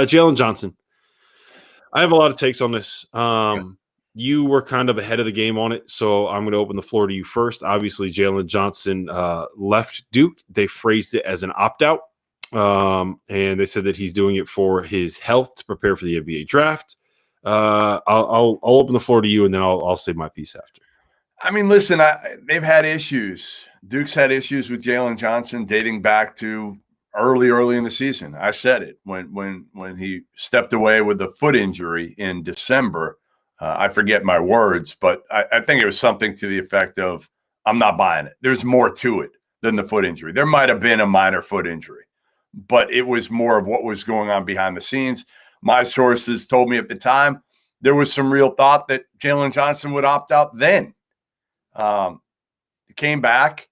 Jalen Johnson. I have a lot of takes on this. Okay. You were kind of ahead of the game on it, so I'm going to open the floor to you first. Obviously, Jalen Johnson left Duke. They phrased it as an opt-out, and they said that he's doing it for his health to prepare for the NBA draft. I'll open the floor to you, and then I'll say my piece after. I mean, listen, they've had issues. Duke's had issues with Jalen Johnson dating back to early in the season. I said it when he stepped away with a foot injury in December. I forget my words, but I think it was something to the effect of, I'm not buying it. There's more to it than the foot injury. There might have been a minor foot injury, but it was more of what was going on behind the scenes. My sources told me at the time there was some real thought that Jalen Johnson would opt out then. He came back.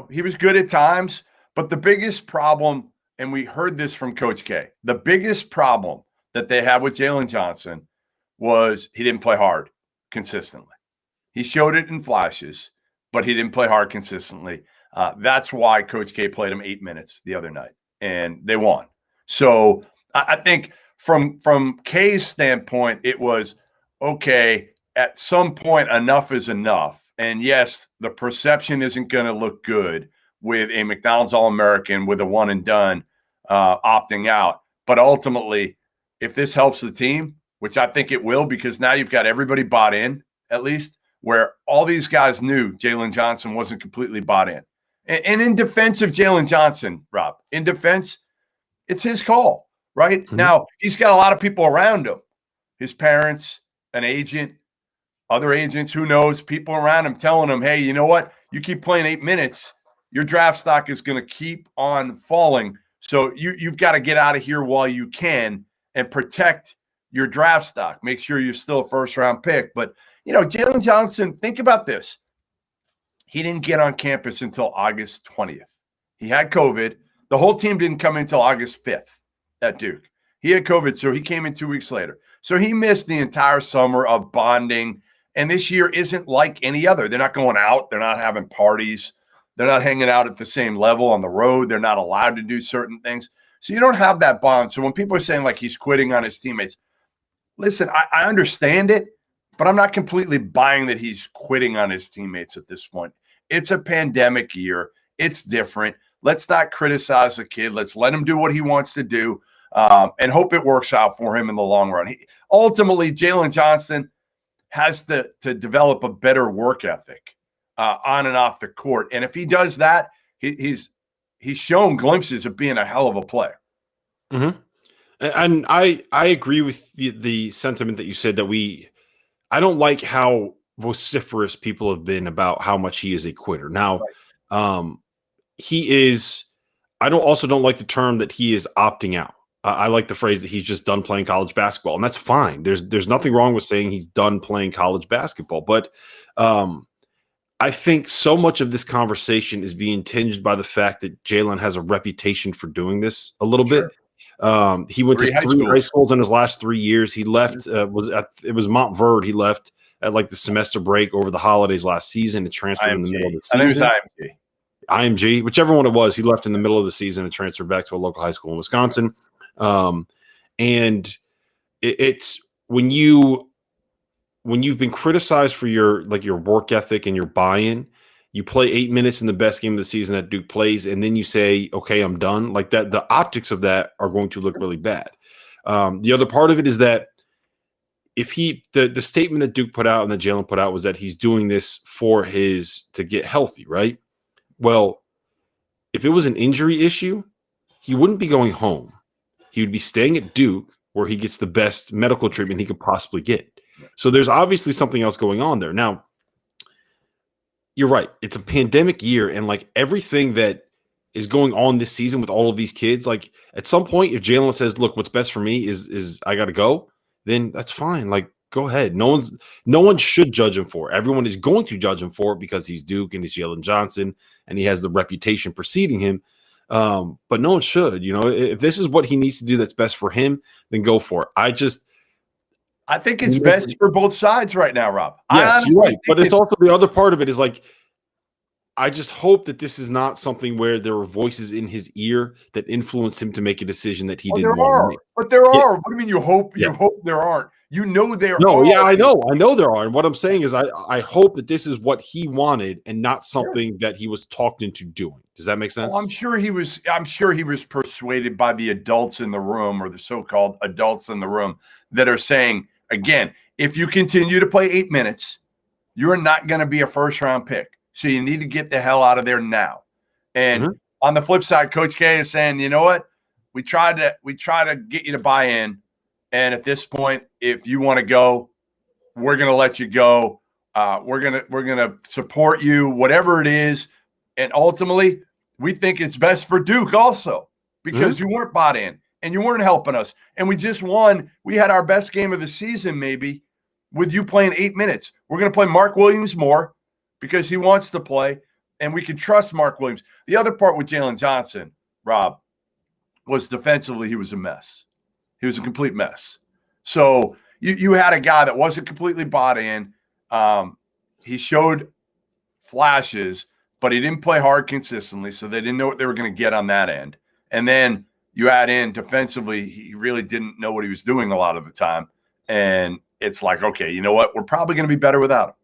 He was good at times, but the biggest problem, and we heard this from Coach K, the biggest problem that they had with Jalen Johnson was he didn't play hard consistently. He showed it in flashes, but he didn't play hard consistently. That's why Coach K played him 8 minutes the other night, and they won. So I think from K's standpoint, it was, okay, at some point, enough is enough. And yes, the perception isn't going to look good with a McDonald's All-American with a one and done opting out. But ultimately, if this helps the team, which I think it will, because now you've got everybody bought in, at least, where all these guys knew Jalen Johnson wasn't completely bought in. And in defense of Jalen Johnson, Rob, in defense, it's his call, right? Mm-hmm. Now, he's got a lot of people around him, his parents, an agent, other agents, who knows, people around him telling him, hey, you know what? You keep playing 8 minutes, your draft stock is going to keep on falling. So you've got to get out of here while you can and protect your draft stock. Make sure you're still a first-round pick. But, Jalen Johnson, think about this. He didn't get on campus until August 20th. He had COVID. The whole team didn't come in until August 5th at Duke. He had COVID, so he came in 2 weeks later. So he missed the entire summer of bonding. And this year isn't like any other. They're not going out. They're not having parties. They're not hanging out at the same level on the road. They're not allowed to do certain things. So you don't have that bond. So when people are saying like he's quitting on his teammates, listen, I understand it, but I'm not completely buying that he's quitting on his teammates at this point. It's a pandemic year. It's different. Let's not criticize the kid. Let's let him do what he wants to do and hope it works out for him in the long run. Ultimately, Jalen Johnson has to develop a better work ethic on and off the court. And if he does that, he's shown glimpses of being a hell of a player. Mm-hmm. And I agree with the sentiment that you said that I don't like how vociferous people have been about how much he is a quitter. Now, right. He is, I don't like the term that he is opting out. I like the phrase that he's just done playing college basketball, and that's fine. There's nothing wrong with saying he's done playing college basketball, but I think so much of this conversation is being tinged by the fact that Jalen has a reputation for doing this a little bit. He went to three high schools in his last 3 years. He left, it was Montverde. He left at like the semester break over the holidays last season and transferred in the middle of the season. I think it was IMG, whichever one it was. He left in the middle of the season and transferred back to a local high school in Wisconsin. And it's when you've been criticized for your work ethic and your buy-in, you play 8 minutes in the best game of the season that Duke plays, and then you say, okay, I'm done. Like that, the optics of that are going to look really bad. The other part of it is that if the statement that Duke put out and that Jalen put out was that he's doing this to get healthy, right? Well, if it was an injury issue, he wouldn't be going home. He would be staying at Duke where he gets the best medical treatment he could possibly get. So there's obviously something else going on there. Now, you're right. It's a pandemic year, and like everything that is going on this season with all of these kids, like at some point, if Jalen says, look, what's best for me is I got to go, then that's fine. Like, go ahead. No one should judge him for it. Everyone is going to judge him for it because he's Duke and he's Jalen Johnson and he has the reputation preceding him. But no one should, if this is what he needs to do that's best for him, then go for it. I think it's best for both sides right now, Rob. Yes, you're right. But it's also the other part of it is like, I just hope that this is not something where there are voices in his ear that influence him to make a decision that he didn't want to make. But there Yeah. are. What do you mean you hope? Yeah. You hope there aren't. You know there are. No, yeah, I know there are. And what I'm saying is I hope that this is what he wanted and not something that he was talked into doing. Does that make sense? Well, I'm sure he was persuaded by the adults in the room, or the so-called adults in the room, that are saying, again, if you continue to play 8 minutes, you're not going to be a first-round pick. So you need to get the hell out of there now. And on the flip side, Coach K is saying, you know what? We try to get you to buy in. And at this point, if you want to go, we're going to let you go. We're gonna support you, whatever it is. And ultimately, we think it's best for Duke also, because you weren't bought in and you weren't helping us. And we just won. We had our best game of the season, maybe, with you playing 8 minutes. We're going to play Mark Williams more because he wants to play, and we can trust Mark Williams. The other part with Jalen Johnson, Rob, was defensively he was a mess. He was a complete mess. So you had a guy that wasn't completely bought in. He showed flashes, but he didn't play hard consistently, so they didn't know what they were going to get on that end. And then you add in defensively, he really didn't know what he was doing a lot of the time. And it's like, okay, you know what? We're probably going to be better without him.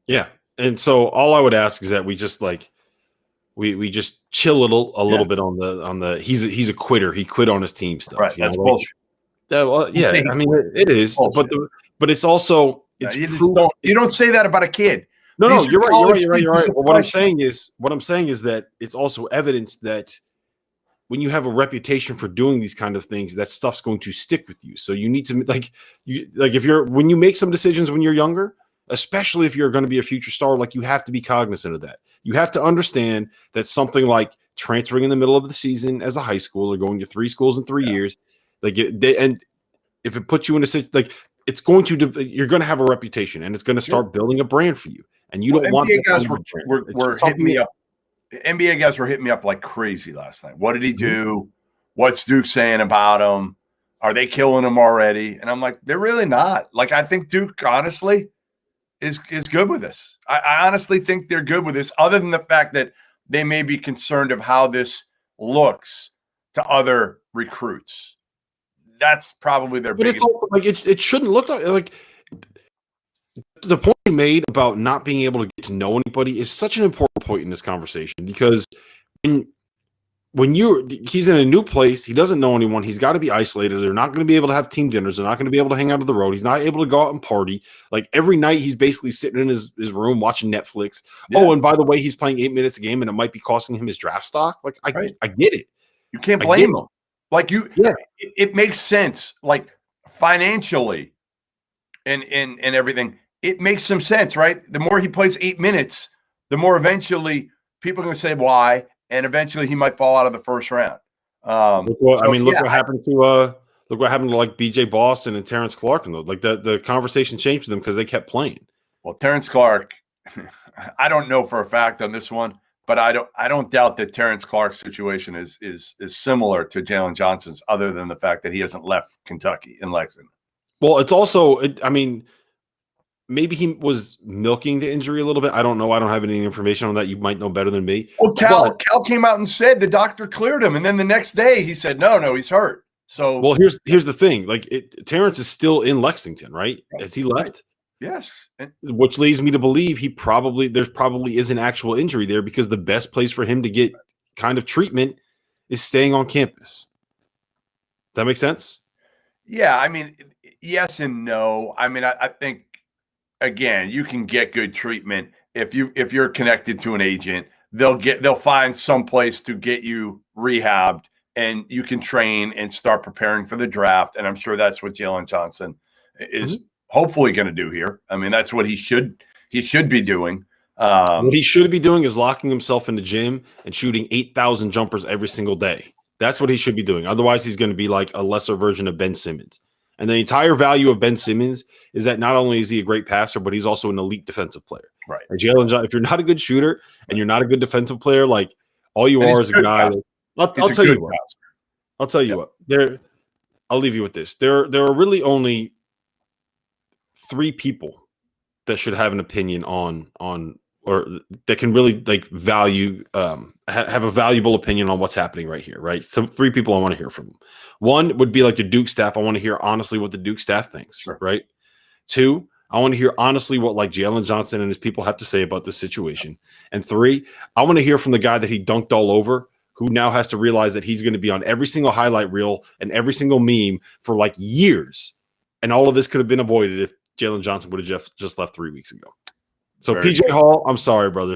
Yeah. And so all I would ask is that we just we just chill a little bit on the he's a quitter. He quit on his team stuff. Right. That's bullshit. Well, yeah, I mean it is, but it's also you don't say that about a kid. No, you're right. Well, what I'm saying is that it's also evidence that when you have a reputation for doing these kind of things, that stuff's going to stick with you. So you need to when you make some decisions when you're younger, especially if you're going to be a future star, like you have to be cognizant of that. You have to understand that something like transferring in the middle of the season as a high school or going to 3 schools in 3 years, and if it puts you in a situation it's going to you're going to have a reputation and it's going to start building a brand for you. And you don't want NBA guys were hitting me up. NBA guys were hitting me up like crazy last night. What did he do? What's Duke saying about him? Are they killing him already? And I'm like, they're really not. Like, I think Duke honestly is good with this. I honestly think they're good with this, other than the fact that they may be concerned of how this looks to other recruits. That's probably their biggest. But it's also like it shouldn't look like the point you made about not being able to get to know anybody is such an important point in this conversation, because when he's in a new place, he doesn't know anyone, he's got to be isolated. They're not going to be able to have team dinners. They're not going to be able to hang out on the road. He's not able to go out and party. Like every night he's basically sitting in his room watching Netflix. Yeah. Oh, and by the way, he's playing 8 minutes a game and it might be costing him his draft stock. Like I get it. You can't blame him. Like it makes sense. Like financially and everything, it makes some sense, right? The more he plays 8 minutes, the more eventually people are going to say why. And eventually he might fall out of the first round. Look what happened to like BJ Boston and Terrence Clark, and like the conversation changed for them because they kept playing. Well, Terrence Clark, I don't know for a fact on this one, but I don't doubt that Terrence Clark's situation is similar to Jalen Johnson's, other than the fact that he hasn't left Kentucky in Lexington. Well, it's also, maybe he was milking the injury a little bit. I don't know. I don't have any information on that. You might know better than me. Well, Cal came out and said the doctor cleared him, and then the next day he said, no, he's hurt. So, well, here's the thing. Like, Terrence is still in Lexington, right? Has he left? Yes. Which leads me to believe there probably is an actual injury there, because the best place for him to get kind of treatment is staying on campus. Does that make sense? Yeah, I mean, yes and no. I mean, I think, again, you can get good treatment if you're connected to an agent. They'll find some place to get you rehabbed, and you can train and start preparing for the draft. And I'm sure that's what Jalen Johnson is hopefully going to do here. I mean, that's what he should be doing. What he should be doing is locking himself in the gym and shooting 8,000 jumpers every single day. That's what he should be doing. Otherwise, he's going to be like a lesser version of Ben Simmons. And the entire value of Ben Simmons is that not only is he a great passer, but he's also an elite defensive player. Right. And Jalen Johnson, if you're not a good shooter and you're not a good defensive player, like all you are is a guy. I'll tell you what. I'll tell you what. I'll leave you with this. There are really only 3 people that should have an opinion on or that can really like value, have a valuable opinion on what's happening right here, right? So 3 people I want to hear from. 1 would be like the Duke staff. I want to hear honestly what the Duke staff thinks, Sure. right? 2, I want to hear honestly what like Jalen Johnson and his people have to say about this situation. And 3, I want to hear from the guy that he dunked all over, who now has to realize that he's going to be on every single highlight reel and every single meme for like years. And all of this could have been avoided if Jalen Johnson would have just left 3 weeks ago. So PJ Hall, I'm sorry, brother.